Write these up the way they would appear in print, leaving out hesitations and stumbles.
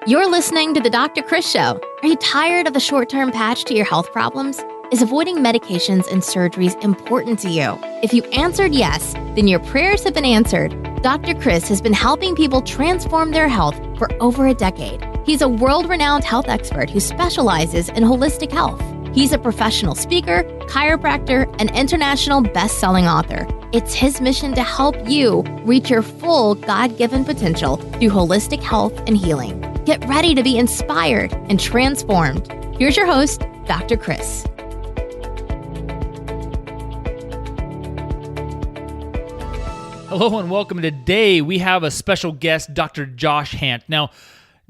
You're listening to The Dr. Chris Show. Are you tired of the short-term patch to your health problems? Is avoiding medications and surgeries important to you? If you answered yes, then your prayers have been answered. Dr. Chris has been helping people transform their health for over a decade. He's a world-renowned health expert who specializes in holistic health. He's a professional speaker, chiropractor, and international best-selling author. It's his mission to help you reach your full God-given potential through holistic health and healing. Get ready to be inspired and transformed. Here's your host, Dr. Chris. Hello and welcome. Today we have a special guest, Dr. Josh Handt. Now,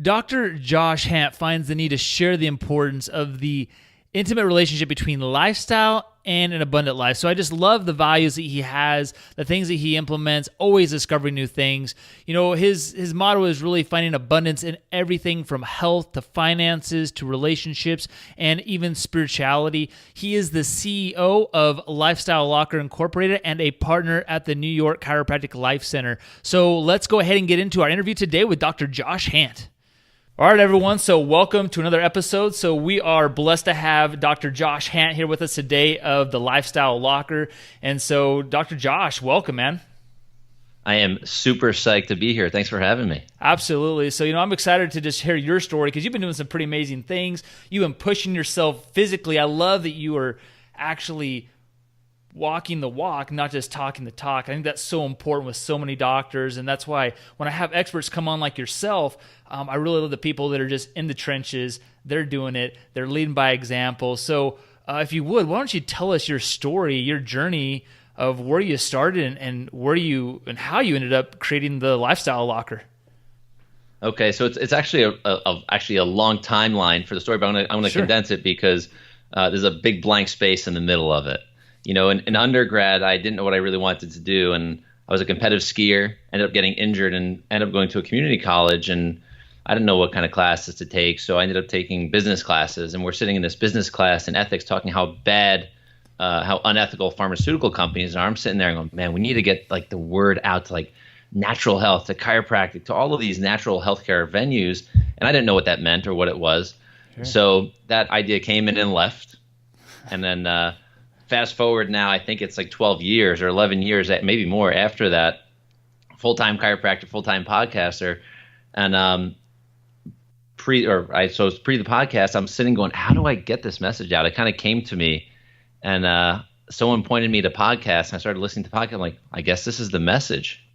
Dr. Josh Handt finds the need to share the importance of the intimate relationship between lifestyle and an abundant life. So I just love the values that he has, the things that he implements, always discovering new things. You know, his motto is really finding abundance in everything from health to finances to relationships and even spirituality. He is the CEO of Lifestyle Locker Incorporated and a partner at the New York Chiropractic Life Center. So let's go ahead and get into our interview today with Dr. Josh Handt. All right, everyone. So welcome to another episode. So we are blessed to have Dr. Josh Handt here with us today of the Lifestyle Locker. And so, Dr. Josh, welcome, man. I am super psyched to be here. Thanks for having me. Absolutely. So, I'm excited to just hear your story because you've been doing some pretty amazing things. You've been pushing yourself physically. I love that you are actually walking the walk, not just talking the talk. I think that's so important with so many doctors, and that's why when I have experts come on like yourself, I really love the people that are just in the trenches. They're doing it. They're leading by example. So if you would, why don't you tell us your story, your journey of where you started and where you and how you ended up creating the Lifestyle Locker. Okay, so it's actually a long timeline for the story, but I'm gonna Sure. condense it because there's a big blank space in the middle of it. You know, in undergrad, I didn't know what I really wanted to do, and I was a competitive skier, ended up getting injured, and ended up going to a community college, and I didn't know what kind of classes to take, so I ended up taking business classes, and we're sitting in this business class in ethics talking how unethical pharmaceutical companies are. I'm sitting there and going, man, we need to get like the word out to like natural health, to chiropractic, to all of these natural healthcare venues, and I didn't know what that meant or what it was. Sure. So that idea came in and left, and then fast forward now, I think it's like 12 years or 11 years, maybe more after that, full-time chiropractor, full-time podcaster. And pre the podcast, I'm sitting going, how do I get this message out? It kind of came to me, and someone pointed me to podcasts, and I started listening to podcasts. I'm like, I guess this is the message.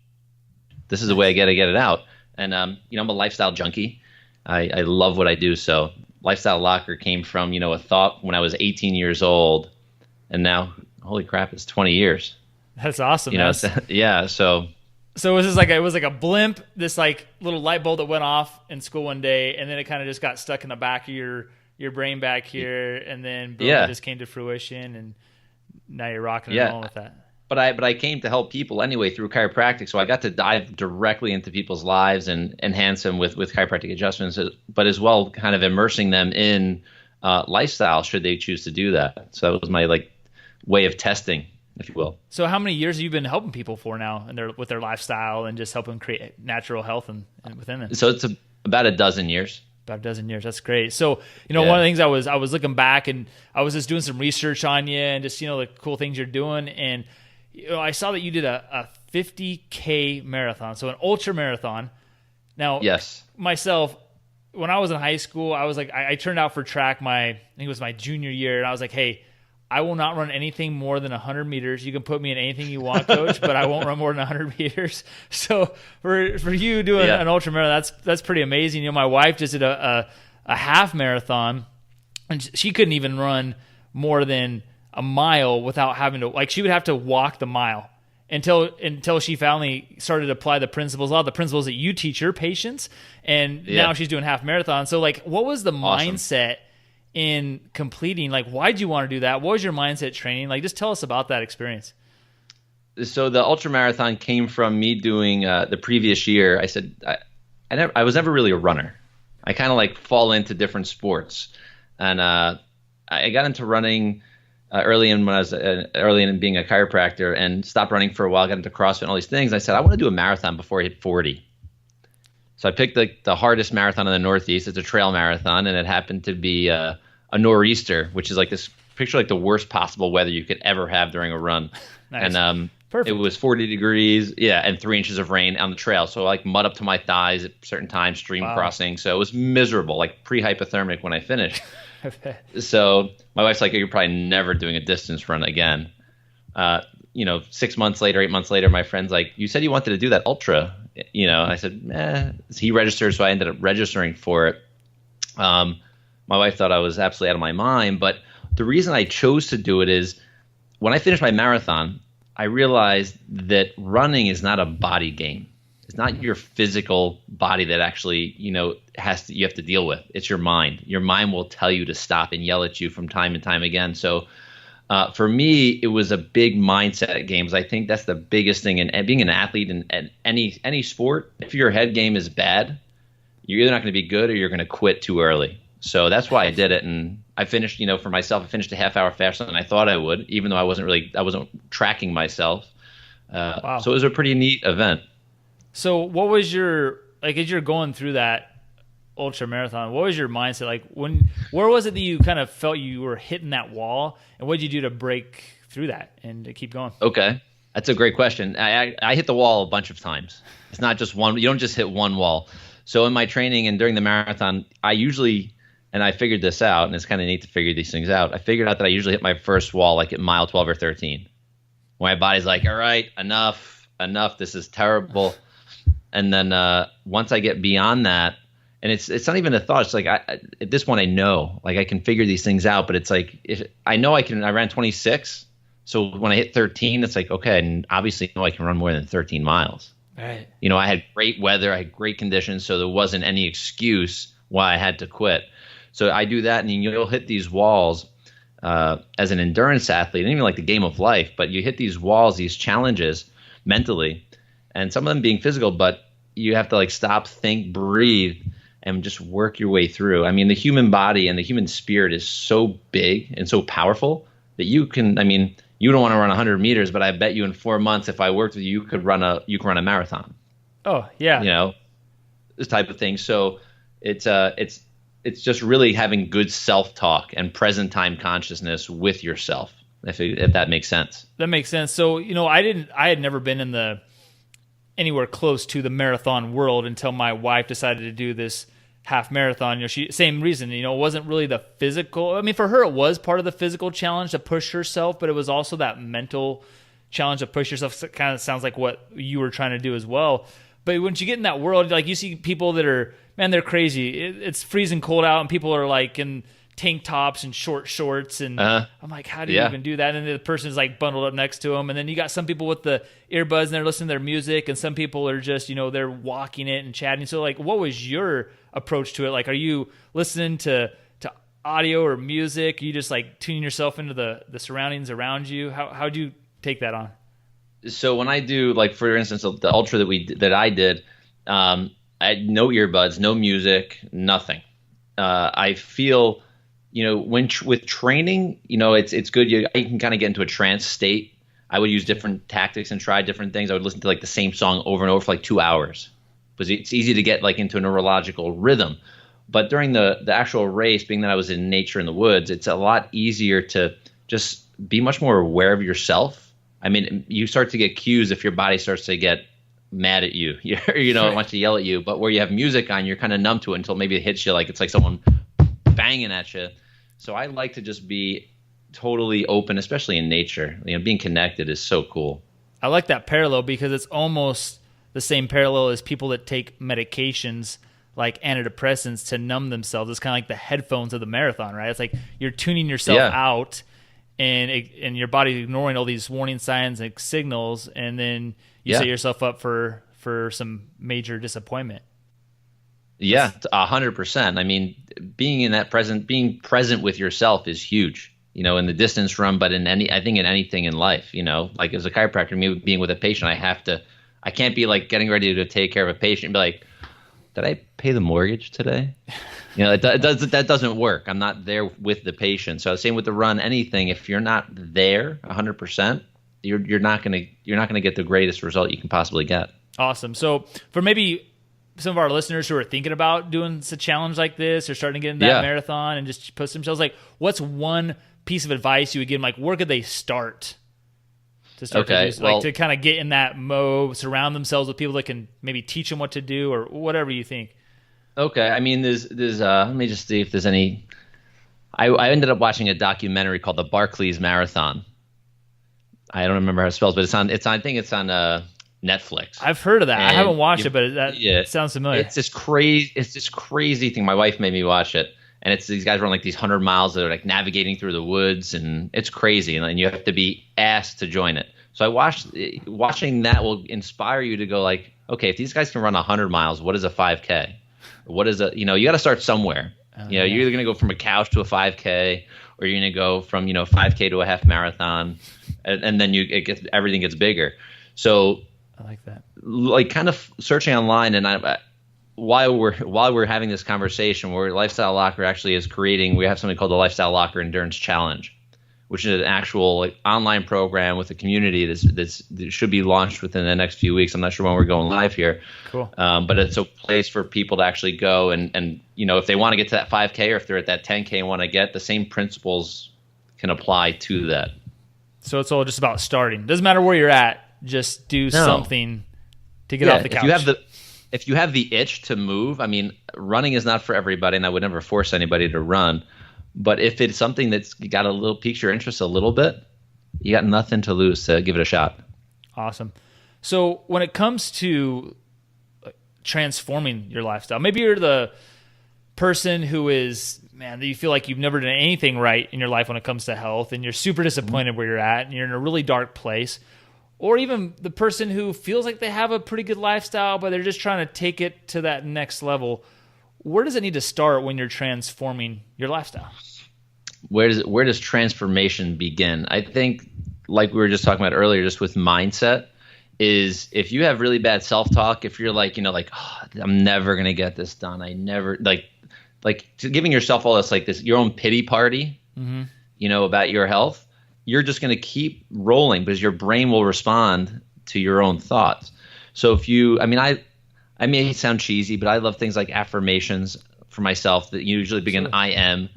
This is the way I got to get it out. And I'm a lifestyle junkie. I love what I do. So Lifestyle Locker came from, a thought when I was 18 years old. And now, holy crap, it's 20 years. That's awesome. Yeah. So it was like a blimp, this like little light bulb that went off in school one day, and then it kind of just got stuck in the back of your brain back here, and then boom, it just came to fruition, and now you're rocking and rolling with that. But I came to help people anyway through chiropractic, so I got to dive directly into people's lives and enhance them with chiropractic adjustments, but as well kind of immersing them in lifestyle should they choose to do that. So that was my way of testing, if you will. So how many years have you been helping people for now and with their lifestyle and just helping create natural health and within them? So it's about a dozen years. About a dozen years. That's great. So, one of the things I was looking back and I was just doing some research on you and just, the cool things you're doing. And, I saw that you did a 50K marathon. So an ultra marathon. Now, yes, myself, when I was in high school, I was like, I turned out for track I think it was my junior year. And I was like, hey, I will not run anything more than 100 meters. You can put me in anything you want, coach, but I won't run more than 100 meters. So for you doing an ultra marathon, that's pretty amazing. My wife just did a half marathon, and she couldn't even run more than a mile without having to, she would have to walk the mile until she finally started to apply a lot of the principles that you teach your patients. And now she's doing half marathon. So what was the mindset in completing? Why'd you want to do that? What was your mindset training? Just tell us about that experience. So the ultra marathon came from me doing the previous year. I said I was never really a runner. I kind of fall into different sports, and I got into running early in being a chiropractor, and stopped running for a while. Got into CrossFit and all these things. I said I want to do a marathon before I hit 40. So I picked the hardest marathon in the Northeast. It's a trail marathon, and it happened to be a nor'easter, which is like this picture, like the worst possible weather you could ever have during a run. Nice. And Perfect. it was 40 degrees, and 3 inches of rain on the trail. So like mud up to my thighs at certain times, stream crossing. So it was miserable, like pre-hypothermic when I finished. So my wife's like, "You're probably never doing a distance run again." 6 months later, 8 months later, my friend's like, "You said you wanted to do that ultra." I said, He registered, so I ended up registering for it. My wife thought I was absolutely out of my mind, but the reason I chose to do it is when I finished my marathon, I realized that running is not a body game. It's not your physical body that actually, you have to deal with. It's your mind. Your mind will tell you to stop and yell at you from time and time again. So for me, it was a big mindset game. I think that's the biggest thing. And being an athlete in any sport, if your head game is bad, you're either not going to be good or you're going to quit too early. So that's why I did it. And I finished, for myself, I finished a half hour faster than I thought I would, even though I wasn't tracking myself. Wow. So it was a pretty neat event. So what was as you're going through that ultra marathon, what was your mindset? Like where was it that you kind of felt you were hitting that wall, and what did you do to break through that and to keep going? Okay. That's a great question. I hit the wall a bunch of times. It's not just one. You don't just hit one wall. So in my training and during the marathon, and I figured this out, and it's kind of neat to figure these things out. I figured out that I usually hit my first wall like at mile 12 or 13. My body's like, all right, enough, this is terrible. And then once I get beyond that, and it's not even a thought. It's like at this point I know, like I can figure these things out. But it's like if I know I ran 26. So when I hit 13, it's like, okay, and obviously I know I can run more than 13 miles. Right. I had great weather, I had great conditions, so there wasn't any excuse why I had to quit. So I do that, and you'll hit these walls as an endurance athlete, and even like the game of life. But you hit these walls, these challenges mentally, and some of them being physical, but you have to like stop, think, breathe, and just work your way through. I mean, the human body and the human spirit is so big and so powerful that you don't want to run 100 meters, but I bet you in 4 months, if I worked with you, you could run a marathon. Oh yeah. This type of thing. So it's just really having good self-talk and present time consciousness with yourself, if that makes sense. That makes sense. So, I had never been in anywhere close to the marathon world until my wife decided to do this half marathon. Same reason, it wasn't really the physical. I mean, for her, it was part of the physical challenge to push herself, but it was also that mental challenge to push yourself. So it kind of sounds like what you were trying to do as well. But when you get in that world, like you see people that are, man, they're crazy. It's freezing cold out, and people are like in tank tops and short shorts, and I'm like, how do you even do that? And then the person's like bundled up next to them, and then you got some people with the earbuds and they're listening to their music, and some people are just, they're walking it and chatting. So like, what was your approach to it? Like, are you listening to audio or music? Are you just like tuning yourself into the surroundings around you? How do you take that on? So when I do, like, for instance, the ultra that I did, I had no earbuds, no music, nothing. I feel, with training, it's good. You can kind of get into a trance state. I would use different tactics and try different things. I would listen to like the same song over and over for like 2 hours because it's easy to get like into a neurological rhythm. But during the actual race, being that I was in nature in the woods, it's a lot easier to just be much more aware of yourself. I mean, you start to get cues if your body starts to get mad at you, it wants to yell at you. But where you have music on, you're kind of numb to it until maybe it hits you like it's like someone banging at you. So I like to just be totally open, especially in nature. Being connected is so cool. I like that parallel because it's almost the same parallel as people that take medications like antidepressants to numb themselves. It's kind of like the headphones of the marathon, right? It's like you're tuning yourself out, and your body's ignoring all these warning signs and signals, and then you set yourself up for some major disappointment. Yeah, 100%. I mean, being present with yourself is huge, in the distance run, but in anything in life, like as a chiropractor, me being with a patient, I can't be like getting ready to take care of a patient and be like, did I pay the mortgage today? That doesn't work. I'm not there with the patient. So same with the run, anything, if you're not there 100%, you're not going to get the greatest result you can possibly get. Awesome. So for maybe some of our listeners who are thinking about doing a challenge like this or starting to get into that marathon and just push themselves, like, what's one piece of advice you would give them? Like, where could they start to start to kind of get in that mode, surround themselves with people that can maybe teach them what to do or whatever you think? Okay. I mean, there's let me just see if there's any. I ended up watching a documentary called the Barclays Marathon. I don't remember how it spells, but I think it's on Netflix. I've heard of that. I haven't watched it, but that sounds familiar. It's this crazy thing. My wife made me watch it, and it's these guys run like these 100 miles that are like navigating through the woods, and it's crazy. And then you have to be asked to join it. So watching that will inspire you to go like, okay, if these guys can run 100 miles, what is a 5K? What is you got to start somewhere. You're either going to go from a couch to a 5K, or you're going to go from 5K to a half marathon, and then everything gets bigger. So I like that. Like kind of searching online, and while we're having this conversation, where Lifestyle Locker actually is creating, we have something called the Lifestyle Locker Endurance Challenge, which is an actual online program with a community that should be launched within the next few weeks. I'm not sure when we're going live here. Cool. But it's a place for people to actually go and if they want to get to that 5K or if they're at that 10K and want to get, the same principles can apply to that. So it's all just about starting. Doesn't matter where you're at, just do something to get off the couch. If you have the itch to move, I mean, running is not for everybody, and I would never force anybody to run. But if it's something that's got piques your interest a little bit, you got nothing to lose to give it a shot. Awesome. So when it comes to transforming your lifestyle, maybe you're the person who is, that you feel like you've never done anything right in your life when it comes to health, and you're super disappointed where you're at, and you're in a really dark place. Or even the person who feels like they have a pretty good lifestyle, but they're just trying to take it to that next level. Where does it need to start when you're transforming your lifestyle? Where does transformation begin? I think, like we were just talking about earlier, just with mindset, is if you have really bad self-talk, if you're like, I'm never going to get this done. I never like giving yourself all this, your own pity party, about your health, you're just going to keep rolling because your brain will respond to your own thoughts. So if you, I may sound cheesy, but I love things like affirmations for myself that usually begin I am.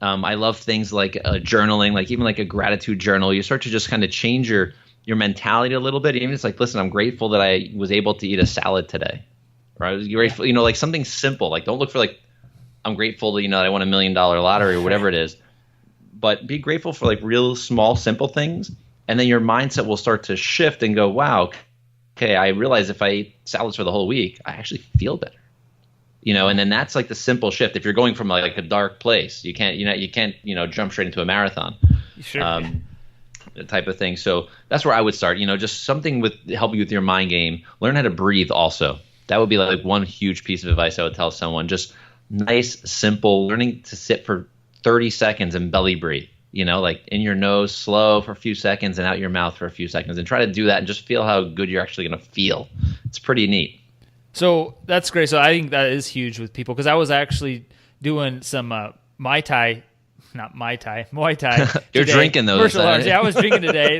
I love things like journaling, like even like a gratitude journal. You start to just kind of change your mentality a little bit. Even it's like, listen, I'm grateful that I was able to eat a salad today. Or I was grateful, like something simple. Like don't look for I'm grateful that, I won $1 million lottery or whatever it is. But be grateful for real small, simple things. And then your mindset will start to shift and go, wow, okay, I realize if I eat salads for the whole week, I actually feel better. And then that's the simple shift. If you're going from a dark place, you can't jump straight into a marathon. Sure. Type of thing. So that's where I would start, just something with help you with your mind game. Learn how to breathe also. That would be one huge piece of advice I would tell someone. Just nice, simple, learning to sit for 30 seconds and belly breathe, in your nose, slow for a few seconds and out your mouth for a few seconds, and try to do that and just feel how good you're actually going to feel. It's pretty neat. So that's great. So I think that is huge with people, because I was actually doing some Muay Thai. You're drinking those. Martial arts. Yeah, I was drinking today.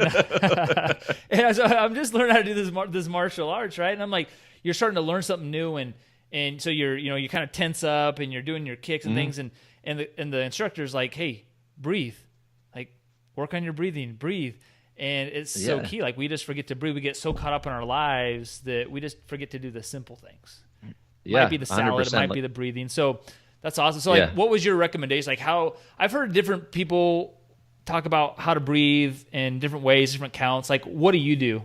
And so I'm just learning how to do this martial arts, right? And I'm like, you're starting to learn something new, and so you kind of tense up and you're doing your kicks and things, and the instructor's like, hey, breathe, work on your breathing, breathe. And it's so key. We just forget to breathe. We get so caught up in our lives that we just forget to do the simple things. It might be the salad, it might be the breathing. So that's awesome. So what was your recommendation? How I've heard different people talk about how to breathe in different ways, different counts. What do you do?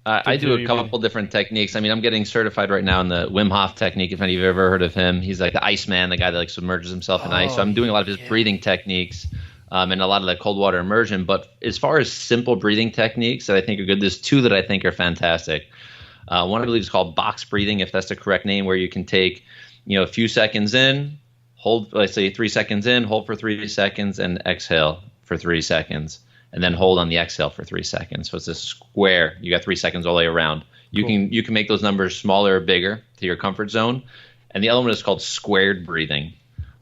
I do a couple different techniques. I'm getting certified right now in the Wim Hof technique, if any of you have ever heard of him. He's like the Iceman, the guy that submerges himself in ice. So I'm doing a lot of his breathing techniques. And a lot of the cold water immersion. But as far as simple breathing techniques that I think are good, there's two that I think are fantastic. One I believe is called box breathing, if that's the correct name, where you can take, a few seconds in, hold, let's say 3 seconds in, hold for 3 seconds, and exhale for 3 seconds, and then hold on the exhale for 3 seconds. So it's a square. You got 3 seconds all the way around. You can make those numbers smaller or bigger to your comfort zone. And the other one is called squared breathing.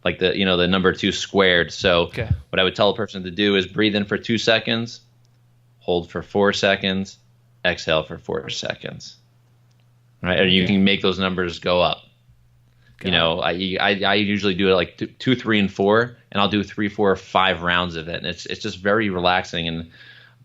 The number 2 squared. So what I would tell a person to do is breathe in for 2 seconds, hold for 4 seconds, exhale for 4 seconds. right? Or you can make those numbers go up. Got I usually do it like two, 3, and 4, and I'll do 3, 4, 5 rounds of it, and it's just very relaxing. And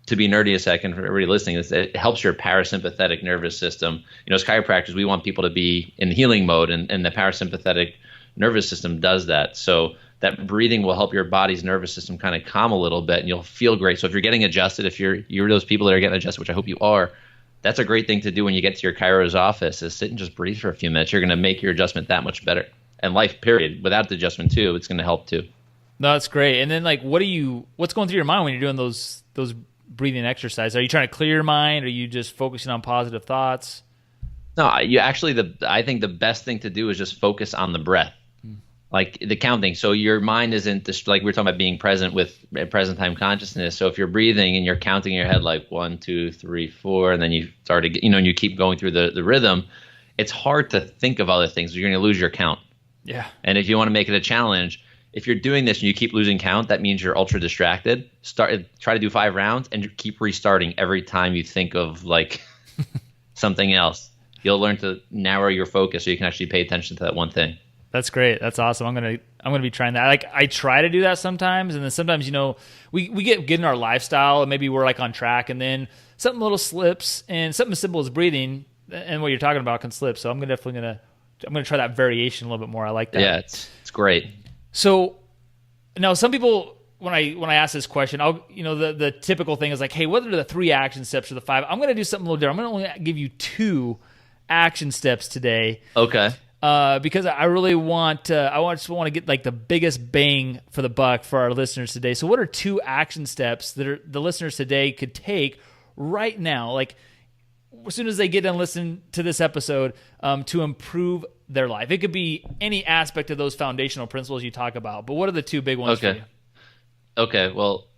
to be nerdy a second for everybody listening, it helps your parasympathetic nervous system. As chiropractors, we want people to be in healing mode, and the parasympathetic nervous system does that. So that breathing will help your body's nervous system kind of calm a little bit, and you'll feel great. So if you're getting adjusted, if you're those people that are getting adjusted, which I hope you are, that's a great thing to do when you get to your chiro's office, is sit and just breathe for a few minutes. You're going to make your adjustment that much better. And life, period. Without the adjustment too, it's going to help too. No, that's great. And then what's going through your mind when you're doing those breathing exercises? Are you trying to clear your mind? Or are you just focusing on positive thoughts? No, I think the best thing to do is just focus on the breath. Like the counting. So your mind isn't just like we were talking about being present with present time consciousness. So if you're breathing and you're counting in your head like 1, 2, 3, 4, and then you start to get, and you keep going through the rhythm, it's hard to think of other things. You're going to lose your count. Yeah. And if you want to make it a challenge, if you're doing this and you keep losing count, that means you're ultra distracted. Try to do 5 rounds and keep restarting every time you think of like something else. You'll learn to narrow your focus so you can actually pay attention to that one thing. That's great. That's awesome. I'm gonna be trying that. Like I try to do that sometimes, and then sometimes we get in our lifestyle and maybe we're like on track, and then something little slips, and something as simple as breathing and what you're talking about can slip. So I'm gonna try that variation a little bit more. I like that. Yeah, it's great. So now some people when I ask this question, the typical thing is like, hey, what are the 3 action steps or the 5? I'm gonna do something a little different. I'm gonna only give you 2 action steps today. Okay. Because I really want to get like the biggest bang for the buck for our listeners today. So what are 2 action steps that the listeners today could take right now, like as soon as they get done listening to this episode, to improve their life? It could be any aspect of those foundational principles you talk about, but what are the 2 big ones for you? Okay, well,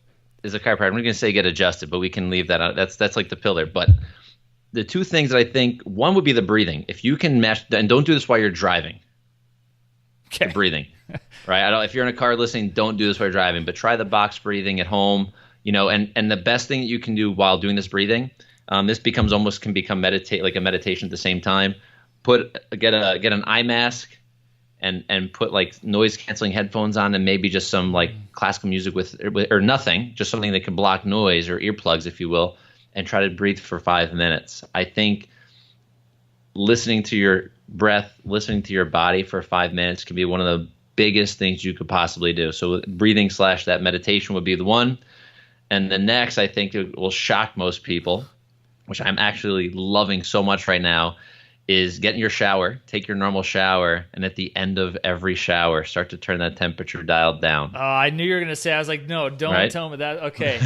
as a chiropractor, I'm going to say get adjusted, but we can leave that out. That's like the pillar, but the 2 things that I think, one would be the breathing. If you can mesh, and don't do this while you're driving. Okay. The breathing, right? If you're in a car listening, don't do this while you're driving, but try the box breathing at home, and the best thing that you can do while doing this breathing, this can become like a meditation at the same time. Get an eye mask and put like noise canceling headphones on, and maybe just some like classical music or nothing, just something that can block noise, or earplugs, if you will. And try to breathe for 5 minutes. I think listening to your breath, listening to your body for 5 minutes can be one of the biggest things you could possibly do. So breathing / that meditation would be the one. And the next, I think it will shock most people, which I'm actually loving so much right now, is get in your shower, take your normal shower, and at the end of every shower, start to turn that temperature dial down. Oh, I knew you were going to say, I was like, no, don't tell me that. Okay.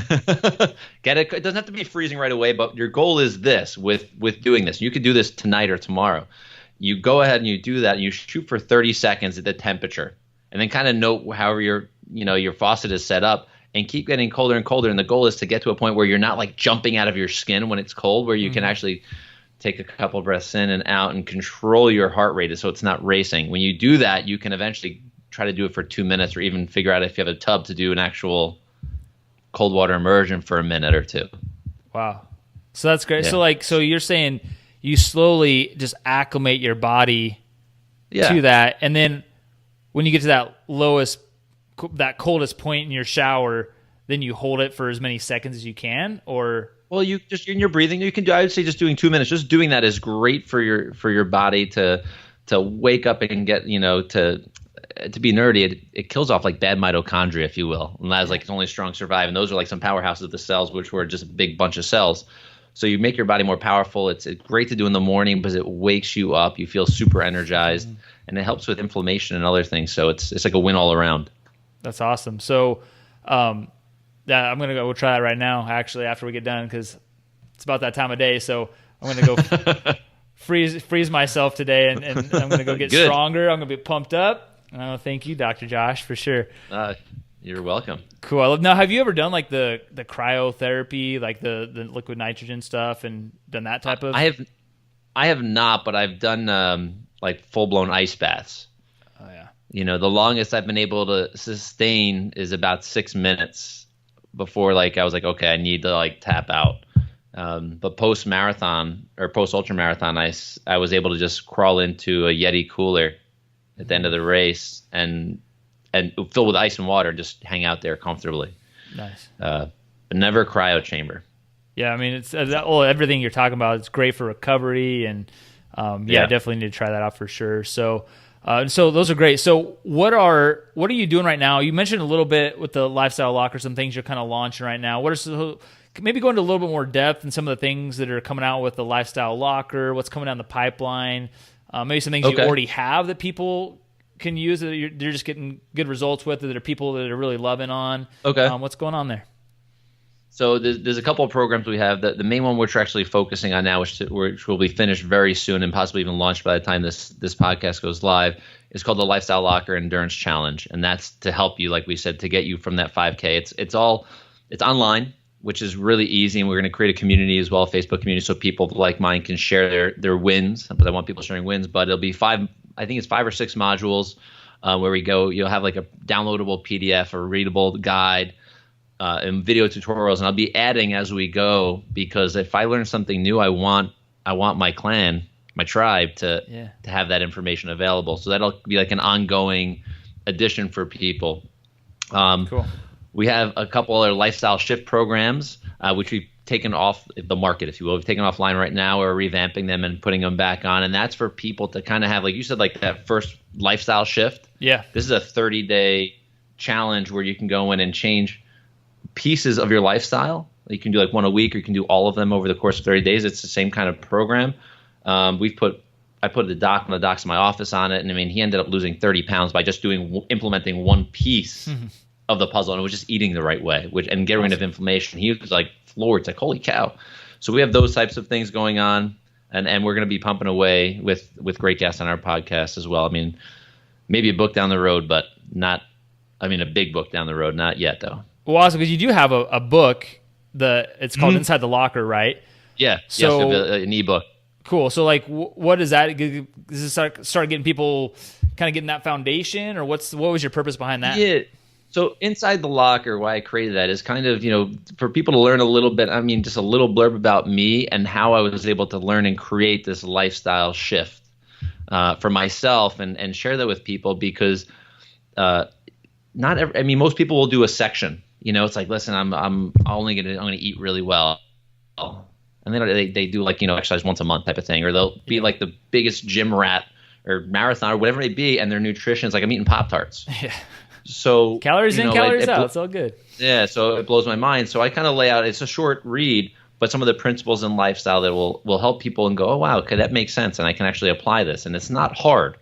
It doesn't have to be freezing right away, but your goal is this with doing this. You could do this tonight or tomorrow. You go ahead and you do that, and you shoot for 30 seconds at the temperature, and then kind of note however your faucet is set up, and keep getting colder and colder. And the goal is to get to a point where you're not like jumping out of your skin when it's cold, where you can actually take a couple breaths in and out and control your heart rate so it's not racing. When you do that, you can eventually try to do it for 2 minutes, or even figure out if you have a tub to do an actual cold water immersion for a minute or 2. Wow. So that's great. Yeah. So you're saying you slowly just acclimate your body to that. And then when you get to that coldest point in your shower, then you hold it for as many seconds as you can, or... Well, you just in your breathing, you can do. I would say just doing 2 minutes. Just doing that is great for your body to wake up and get to be nerdy. It kills off like bad mitochondria, if you will, and that's like it's only strong survive. And those are like some powerhouses of the cells, which were just a big bunch of cells. So you make your body more powerful. It's great to do in the morning because it wakes you up. You feel super energized, and it helps with inflammation and other things. So it's like a win all around. That's awesome. So. I'm going to go try that right now, actually, after we get done, because it's about that time of day. So I'm going to go freeze myself today, and I'm going to go get stronger. I'm going to be pumped up. Oh, thank you, Dr. Josh, for sure. You're welcome. Cool. Now, have you ever done like the cryotherapy, like the liquid nitrogen stuff, and done that type of? I have not, but I've done like full-blown ice baths. Oh, yeah. The longest I've been able to sustain is about 6 minutes before like I was like, okay, I need to like tap out. But post marathon or post ultra marathon, I was able to just crawl into a Yeti cooler at the end of the race and filled with ice and water, just hang out there comfortably. Nice. But never cryo chamber. Yeah, I mean, it's everything you're talking about. It's great for recovery, and definitely need to try that out for sure. So those are great. So what are you doing right now? You mentioned a little bit with the lifestyle locker, some things you're kind of launching right now. Maybe go into a little bit more depth in some of the things that are coming out with the lifestyle locker, what's coming down the pipeline, maybe some things you already have that people can use that they're just getting good results with, that are people that are really loving on. Okay. What's going on there? So there's a couple of programs we have. The main one which we're actually focusing on now, which will be finished very soon and possibly even launched by the time this podcast goes live, is called the Lifestyle Locker Endurance Challenge, and that's to help you, like we said, to get you from that 5K. It's online, which is really easy, and we're going to create a community as well, a Facebook community, so people like mine can share their wins. But I want people sharing wins. But it'll be 5 or 6 modules where we go. You'll have like a downloadable PDF or readable guide. And video tutorials, and I'll be adding as we go, because if I learn something new, I want my clan, my tribe to have that information available. So that'll be like an ongoing addition for people. Cool. We have a couple other lifestyle shift programs, which we've taken off the market, if you will. We've taken offline right now. We're revamping them and putting them back on, and that's for people to kind of have, like you said, like that first lifestyle shift. Yeah. This is a 30-day challenge where you can go in and change pieces of your lifestyle. You can do like one a week, or you can do all of them over the course of 30 days. It's the same kind of program. I put the doc on the docs in my office on it, and I mean, he ended up losing 30 pounds by just implementing one piece of the puzzle, and it was just eating the right way, and getting rid of inflammation. He was like floored. It's like, holy cow. So we have those types of things going on, and we're going to be pumping away with great guests on our podcast as well. I mean, maybe a book down the road, but a big book down the road, not yet though. Well, awesome, because you do have a book. It's called Inside the Locker, right? Yeah. So an ebook. Cool. So, like, what is that? Does this start getting people kind of getting that foundation, or what was your purpose behind that? Yeah. So Inside the Locker, why I created that is kind of, for people to learn a little bit. I mean, just a little blurb about me and how I was able to learn and create this lifestyle shift for myself, and share that with people, because most people will do a section. It's like, listen, I'm going to eat really well, and then they do like exercise once a month type of thing, or they'll be like the biggest gym rat or marathon or whatever it may be, and their nutrition is like, I'm eating Pop-Tarts. Yeah. So calories in, calories out. It's all good. Yeah. So it blows my mind. So I kind of lay out. It's a short read, but some of the principles in lifestyle that will help people and go, oh wow, okay, that makes sense, and I can actually apply this, and it's not hard.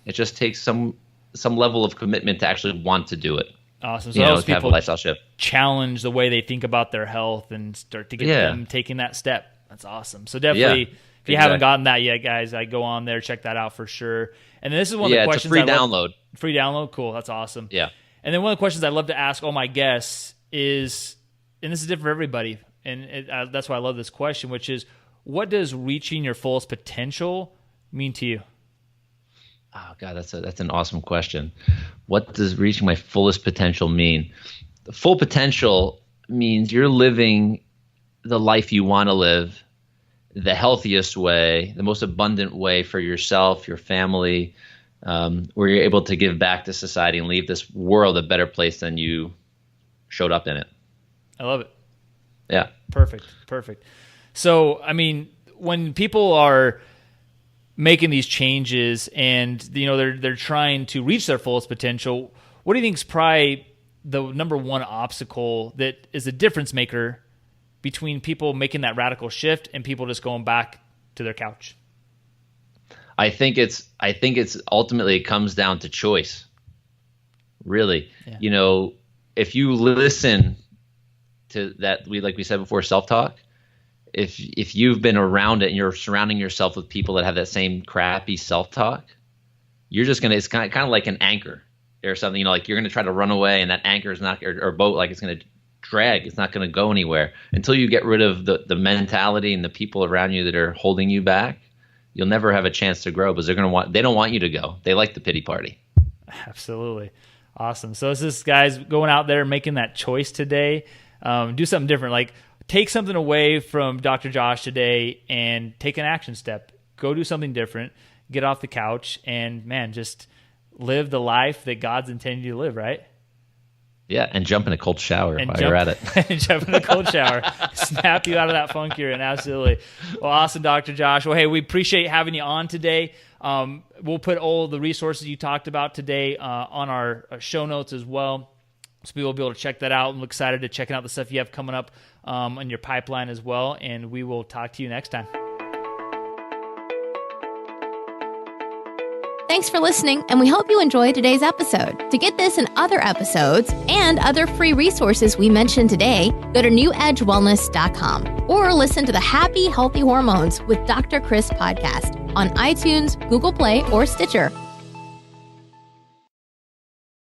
It just takes some level of commitment to actually want to do it. Awesome. So those people have a lifestyle shift. Challenge the way they think about their health and start to get them taking that step. That's awesome. So definitely, if you haven't gotten that yet, guys, I go on there, check that out for sure. And this is one of the questions. It's a free download. Free download? Cool. That's awesome. Yeah. And then one of the questions I love to ask all my guests is, and this is different for everybody, and that's why I love this question, which is, what does reaching your fullest potential mean to you? Oh God, that's an awesome question. What does reaching my fullest potential mean? The full potential means you're living the life you want to live, the healthiest way, the most abundant way for yourself, your family, where you're able to give back to society and leave this world a better place than you showed up in it. I love it. Yeah. Perfect. So, I mean, when people are making these changes and they're trying to reach their fullest potential, what do you think is probably the number one obstacle that is a difference maker between people making that radical shift and people just going back to their couch? I think it's ultimately it comes down to choice. Really. Yeah. If you listen to that, like we said before, self-talk, if you've been around it and you're surrounding yourself with people that have that same crappy self-talk, you're just it's kind of like an anchor or something, like you're going to try to run away, and that anchor is not, or boat, like it's going to drag. It's not going to go anywhere until you get rid of the mentality and the people around you that are holding you back. You'll never have a chance to grow, because they don't want you to go. They like the pity party. Absolutely. Awesome. So it's this guys going out there making that choice today. Do something different. Like, take something away from Dr. Josh today and take an action step. Go do something different. Get off the couch and, man, just live the life that God's intended you to live, right? Yeah, and jump in a cold shower while you're at it. And jump in a cold shower. Snap you out of that funk you're in, absolutely. Well, awesome, Dr. Josh. Well, hey, we appreciate having you on today. We'll put all the resources you talked about today on our show notes as well, so people will be able to check that out. I'm excited to checking out the stuff you have coming up in your pipeline as well, and we will talk to you next time. Thanks for listening, and we hope you enjoyed today's episode. To get this and other episodes and other free resources we mentioned today, go to newedgewellness.com or listen to the Happy Healthy Hormones with Dr. Chris podcast on iTunes, Google Play, or Stitcher.